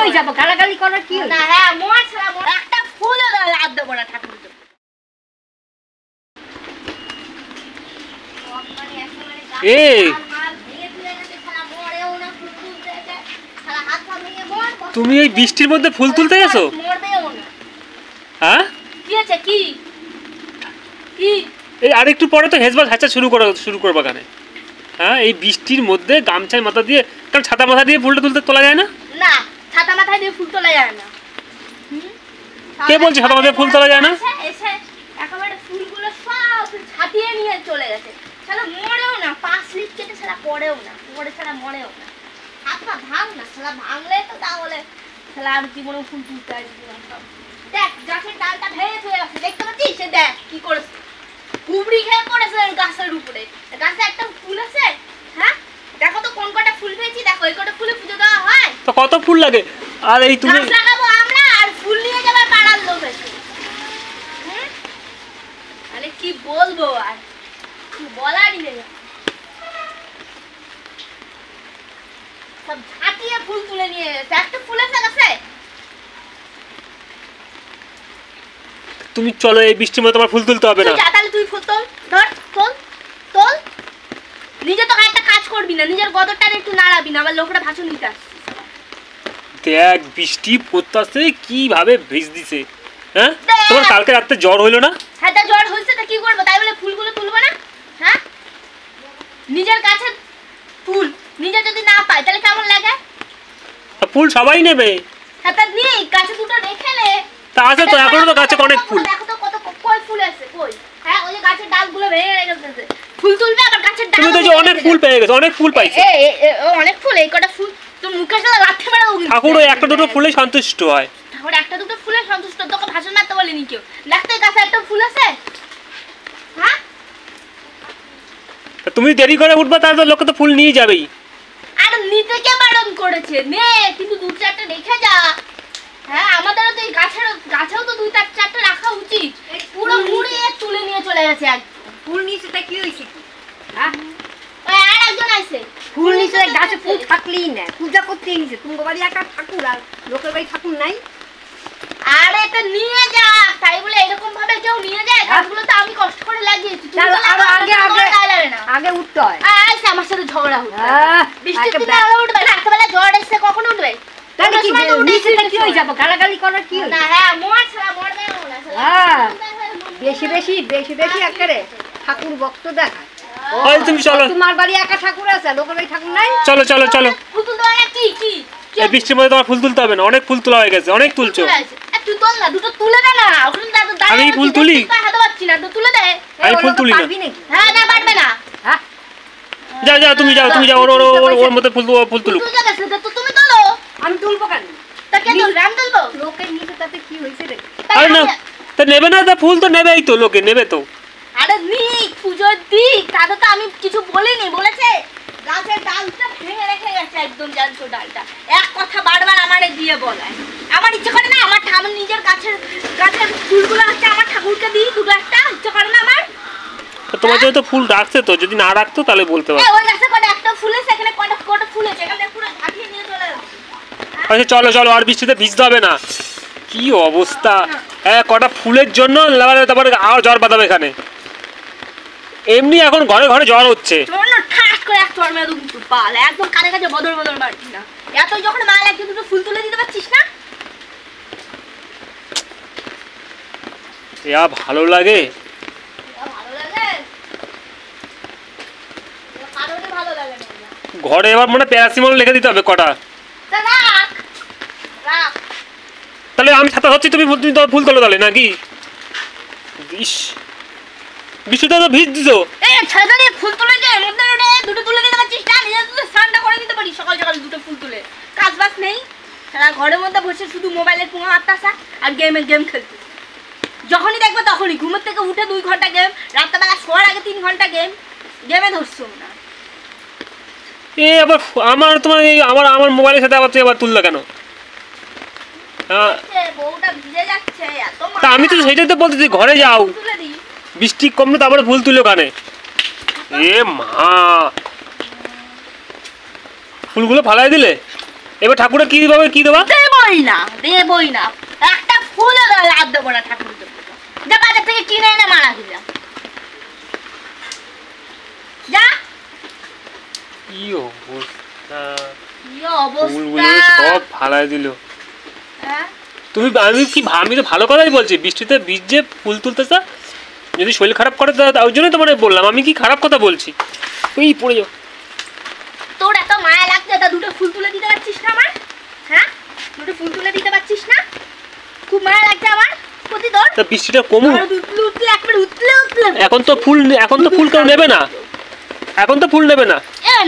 হয়ে যাবো, গালাগালি করার কি না। হ্যাঁ মোর ছাড়া একটা ফুলও লাভ দেবো না ঠাকুর। এই তুমি এই বৃষ্টির মধ্যে ফুল তুলতে গেছো? হ্যাঁ কি আছে? কি কি এই আরেকটু পরে তো হেজবাল হাঁচা শুরু করবা কানে। হ্যাঁ এই বৃষ্টির মধ্যে গামছায় মাথা দিয়ে, কারণ ছাতা মাথা দিয়ে ফুলটা তুলতে তোলা যায় না? না ছাতা মাথায় দিয়ে ফুল তোলা যায় না। কে বলছে ছাতা মাথায় ফুল তোলা যায় না? এসে একেবারে ফুলগুলো সব ছাতিয়ে নিয়ে চলে গেছে। শালা মরেও না, 5 লিট কেটে শালা পড়েও না, পড়ে শালা মরেও না। হাত পা ভাঙ না, শালা ভাঙলে তো তাহলে শালা আর জীবনে ফুল তুলতে আসবে না। দেখ গাছের ডালটা ভেঙে চলে আসছে, দেখতে পাচ্ছিস? সে দেখ কি করেছে, কুবড়ি খেয়ে পড়েছে গাছের উপরে। গাছে একটা ফুল আছে, হ্যাঁ দেখো তো কোন কটা ফুল পেয়েছি, দেখো এই কটা ফুলে পুজো দেওয়া হয়। তো কত ফুল লাগে? আর এই তুমি গাছ লাগাবো আমরা, আর ফুল নিয়ে যাবে পাড়ার লোক এসে। আরে কি বলবো, আর কি বলারই নেই। সব ঝাঁটিয়ে ফুল তুলে নিয়ে গেছে। একটা ফুল আছে গাছে। তুমি চলো, এই বৃষ্টির মধ্যে তোমার ফুল তুলতে হবে না। তুই যা, তাহলে তুই ফুল তোল, ধর তোল তোল। নিজে তো একটা কাজ করবি না, নিজের গদরটা একটু নাড়াবি না, আবার লোকরা ভাষণ দিতে আসছে। দেখ বৃষ্টি পড়তাছে কিভাবে ভিজ দিছে। হ্যাঁ তোমার কালকে রাতে জ্বর হইলো না? হ্যাঁ তা জ্বর হয়েছে, তা কি করবো? তাই বলে ফুলগুলো তুলবো না? হ্যাঁ নিজের কাছে ফুল নিজে যদি না পাই তাহলে কেমন লাগে? ফুল সবাই নেবে। হ্যাঁ তা নেই, গাছে দুটো রেখে নে। তা আছে তো, এখনো তো গাছে অনেক ফুল। দেখো তো কত কই ফুল আছে, কই? হ্যাঁ ওই যে গাছের ডালগুলো ভেঙে গেছে। ফুল তুলবে আবার গাছের ডাল। তুমি তো যে অনেক ফুল পেয়ে গেছো, অনেক ফুল পাইছো। অনেক ফুল, এই কটা ফুল তো মুখে সাথে লাথি মারা উঠে। ঠাকুর ওই একটা দুটো ফুলে সন্তুষ্ট হয়। ঠাকুর একটা দুটো ফুলে সন্তুষ্ট, তোকে ভাষণ মারতে বলেনি কেউ। দেখতে গাছে একটা ফুল আছে। হ্যাঁ তুমি দেরি করে উঠবা, তাহলে লোকে তো ফুল নিয়ে যাবেই। আর নিতে কে বারণ করেছে? নে, কিন্তু 2-4টা রেখে যা। হ্যাঁ আমাদেরও তো এই গাছেও তো 2-4টা রাখা উচিত। পুরো মুড়িয়ে তুলে নিয়ে চলে গেছে একদম। ফুল নিচে তা কি হইছে কি? হ্যাঁ আর একজন আইছে, ফুল নিচে গাছে ফুল থাকলেই না, পূজা করতে নিচে। তুমি বাড়ি একা ঠাকুর, আর লোকের বাড়ি ঠাকুর নাই। আরে এটা নিয়ে যা, তাই বলে এরকম ভাবে কেউ নিয়ে যায়? গাছগুলো তো আমি কষ্ট করে লাগিয়েছি। তুই চলো, আরো আগে আগে উঠতে হয়। আইছে আমার সাথে ঝগড়া হচ্ছে। হ্যাঁ, বৃষ্টির দিনে আলো উঠবে না, রাত্রেবেলা ঝড় এসে কখন উঠবে? তাহলে কি নিচে কি হয়ে যাবো, গালাগালি করার কি হলো? না হ্যাঁ মোর ছাড়া মরবে না। হ্যাঁ বেশি বেশি বেশি বেশি একেবারে ঠাকুর ভক্ত দেখায়। ওই তুমি চলো, তোমার বাড়ি একা ঠাকুর আছে, লোকের বাড়ি ঠাকুর নাই। চলো চলো চলো। ফুল তুলতে হয় না? কি কি এই বৃষ্টির মধ্যে তোমার ফুল তুলতে হবে না, অনেক ফুল তোলা হয়ে গেছে, অনেক তুলছো। তুই তোল না, দুটো তুলে দে না। ওখানে আমি ফুল তুলি? হাতে পাচ্ছি না, তো তুলে দে। আমি ফুল তুলি না। হ্যাঁ না পারবে না। হ্যাঁ যাও যাও, তুমি যাও, তুমি যাও, ওর মধ্যে ফুল তুলুক। তুই যাবে সেটা তো তুমি তোলো। আমি তুলবো কেন? তা কে তুলবে? আমি তুলবো। লোকের নিচে তাতে কি হয়েছে রে? আরে না, তা নেবে না, তা ফুল তো নেবেই তো, লোকে নেবে তো। আরে নিক, পুজোর দিক, তাতে তো আমি কিছু বলিনি। বলেছে গাছের ডালটা ভেঙে রেখে গেছে, একদম জ্যান্ত ডালটা। এক কথা বারবার আমারে দিয়ে বলায়। আমার ইচ্ছে করে না, আমার নিজের গাছের ফুলগুলো হচ্ছে আমার ঠাকুরকে দিই, দুটো একটা ইচ্ছে করে না আমার। তোমার যেহেতু ফুল রাখছে, তো যদি না রাখতো তাহলে বলতে পারো। ওই গাছে কটা একটা ফুল আছে, এখানে কটা ফুল আছে, এখানে পুরো ঝাঁকিয়ে নিয়ে চলে যাচ্ছে। আচ্ছা চলো চলো, আর বৃষ্টিতে ভিজতে হবে না। কি অবস্থা! হ্যাঁ কটা ফুলের জন্য তারপরে আর জ্বর বাঁধাবে এখানে। এমনি এখন ঘরে ঘরে জ্বর হচ্ছে। ঠাস করে এক চড় মেয়ে দুটো পাল একদম কানে কাছে বদল বদল মারছি না। এত যখন মাল একটু দুটো ফুল তুলে দিতে পারছিস না? ভালো লাগে। ঘরে এবার মনে প্যারাসিটামল লিখে দিতে হবে কটা। তাহলে আমি ছাতা হচ্ছি, তুমি ফুল তোলো তাহলে নাকি? বৃষ্টিতে তো ভিজ দিছো। ফুল তুলে দুটো তুলে দিতে পারছিস না? নিজে স্নানটা করে দিতে পারিস সকাল সকাল দুটো ফুল তুলে। কাজ বাজ নেই, সারা ঘরের মধ্যে বসে শুধু মোবাইলের পুঙা হাততাসা আর গেম খেলতে। যখনই দেখবে তখনই ঘুমের থেকে উঠে 2 ঘন্টা গেম, রাত্রেবেলা শোয়ার আগে 3 ঘন্টা গেমে ধরছো না। আবার আমার তোমার আমার মোবাইলের সাথে আবার তুই আবার তুললা কেন? বউটা ভিজে যাচ্ছে এত। তা আমি তো সেটাই তো বলতেছি, ঘরে যাও, বৃষ্টি কমলে তারপরে ফুল তুলো কানে। মা, ফুলগুলো ফালাই দিলে, এবার ঠাকুরের কি দেবা? দেবই না একটা ফুলও লাভ দেবো না ঠাকুর দেবো যা বাজার থেকে কিনে এনে মারা দিলাম যা কি অবস্থা, কি ফুলগুলো অবস্থা সব ফালাই দিল। হ্যাঁ? আমি তো ভালো কথাই বলছি, বৃষ্টিতে ভিজে ফুল তুলতেছে, যদি শরীর খারাপ করে তার জন্যই তো মানে বললাম, আমি কি খারাপ কথা বলছি? ওই পড়ে যাও। তোর এত মায়া লাগছে তা দুটো ফুল তুলে দিতে পারছিস না আমার? হ্যাঁ, দুটো ফুল তুলে দিতে পারছিস না? খুব মায়া লাগছে আমার প্রতি তোর। তা বৃষ্টিটা কমুক। আর উতলে একবার উতলে এখন তো ফুল কেউ নেবে না, এখন তো ফুল নেবে না।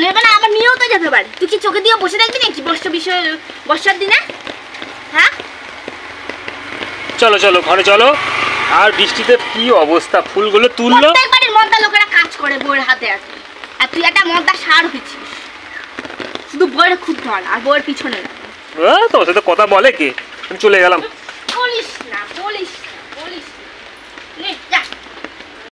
নেবে না, আবার নিয়েও তো যেতে পারে। তুই কি চোখে দিয়ে বসে থাকবি নাকি বর্ষার দিনে? হ্যাঁ, চলো চলো ঘরে চলো। আর বৃষ্টিতে কি অবস্থা, ফুলগুলো তুললো। প্রত্যেক বাড়ির মদ্দা লোকেরা কাজ করে বউয়ের হাতে হাতে, আর তুই একটা মদ্দা সার হয়েছিস, শুধু বউয়ের খুব ধর আর বউয়ের পিছনে না। তোমার সাথে কথা বলে কে, আমি চলে গেলাম। বলিস না নে, যা।